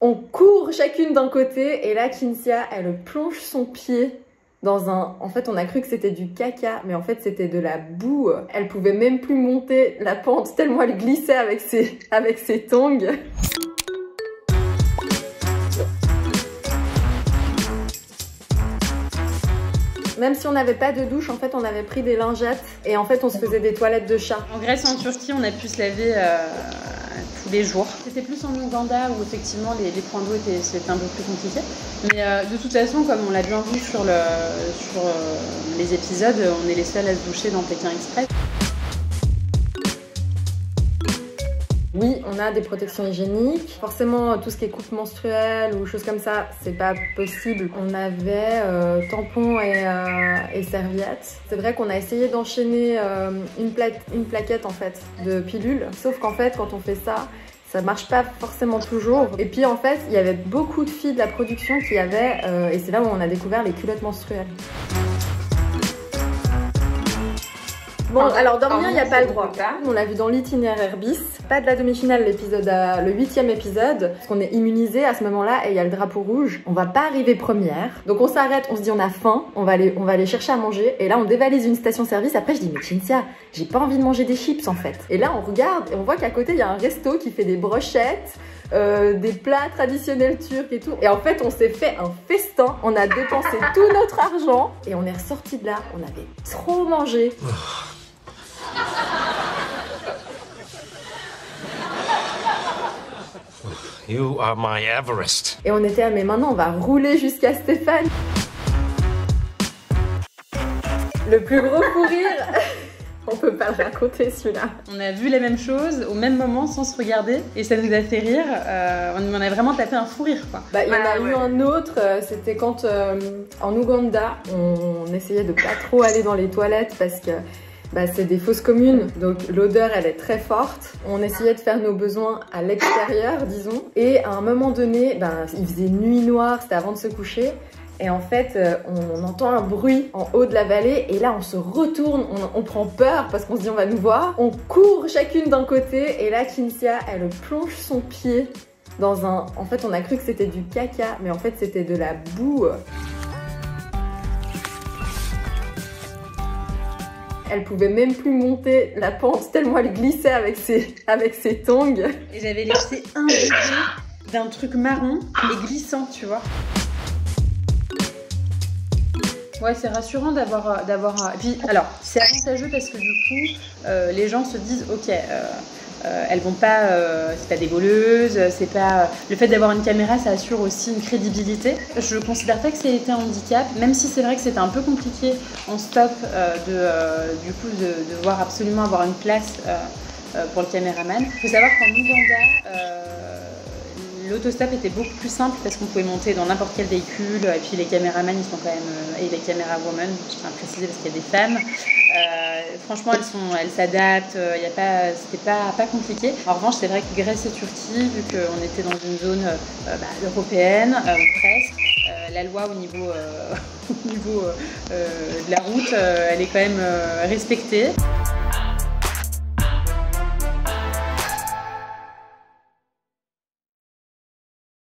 On court chacune d'un côté et là Kinsia elle plonge son pied dans un... En fait on a cru que c'était du caca mais en fait c'était de la boue. Elle pouvait même plus monter la pente tellement elle glissait avec ses tongs. Même si on n'avait pas de douche, en fait, on avait pris des lingettes et en fait, on se faisait des toilettes de chat. En Grèce et en Turquie, on a pu se laver tous les jours. C'était plus en Ouganda où effectivement les points d'eau c'était un peu plus compliqué. Mais de toute façon, comme on l'a bien vu sur les épisodes, on est les seuls à se doucher dans Pékin Express. Oui, on a des protections hygiéniques. Forcément, tout ce qui est coupe menstruelle ou choses comme ça, c'est pas possible. On avait tampons et serviettes. C'est vrai qu'on a essayé d'enchaîner une plaquette en fait de pilules. Sauf qu'en fait, quand on fait ça, ça marche pas forcément toujours. Et puis en fait, il y avait beaucoup de filles de la production qui avaient, et c'est là où on a découvert les culottes menstruelles. Bon, alors dormir, il n'y a pas le droit. On l'a vu dans l'itinéraire bis. Pas de la demi-finale, l'épisode, le 8e épisode. Parce qu'on est immunisé à ce moment-là et il y a le drapeau rouge. On va pas arriver première. Donc on s'arrête, on se dit on a faim, on va aller chercher à manger. Et là on dévalise une station-service. Après je dis mais Kinsia, j'ai pas envie de manger des chips en fait. Et là on regarde et on voit qu'à côté il y a un resto qui fait des brochettes. Des plats traditionnels turcs et tout. Et en fait, on s'est fait un festin. On a dépensé tout notre argent et on est ressorti de là. On avait trop mangé. You are my Everest. Et on était là, mais maintenant on va rouler jusqu'à Stéphane. Le plus gros fou rire. On peut pas le raconter celui-là. On a vu la même chose au même moment sans se regarder et ça nous a fait rire. On a vraiment tapé un fou rire quoi. Bah, il y en a eu un autre, c'était quand en Ouganda, on essayait de pas trop aller dans les toilettes parce que bah, c'est des fosses communes, donc l'odeur elle est très forte. On essayait de faire nos besoins à l'extérieur, disons. Et à un moment donné, bah, il faisait nuit noire, c'était avant de se coucher. Et en fait, on entend un bruit en haut de la vallée et là on se retourne, on prend peur parce qu'on se dit on va nous voir. On court chacune d'un côté et là Kinsia elle plonge son pied dans un... En fait on a cru que c'était du caca mais en fait c'était de la boue. Elle pouvait même plus monter la pente tellement elle glissait avec ses tongs. Et j'avais laissé un bébé d'un truc marron et glissant tu vois. Ouais, c'est rassurant d'avoir. Et puis, alors, c'est avantageux parce que du coup, les gens se disent, ok, elles vont pas, c'est pas des voleuses, c'est pas. Le fait d'avoir une caméra, ça assure aussi une crédibilité. Je considère pas que ça a été un handicap, même si c'est vrai que c'était un peu compliqué en stop du coup de devoir absolument avoir une place pour le caméraman. Il faut savoir qu'en Ouganda. L'autostop était beaucoup plus simple parce qu'on pouvait monter dans n'importe quel véhicule et puis les caméramans ils sont quand même et les caméra women, je tiens à préciser parce qu'il y a des femmes. Franchement elles s'adaptent, c'était pas compliqué. En revanche c'est vrai que Grèce et Turquie, vu qu'on était dans une zone européenne presque, la loi au niveau de la route elle est quand même respectée.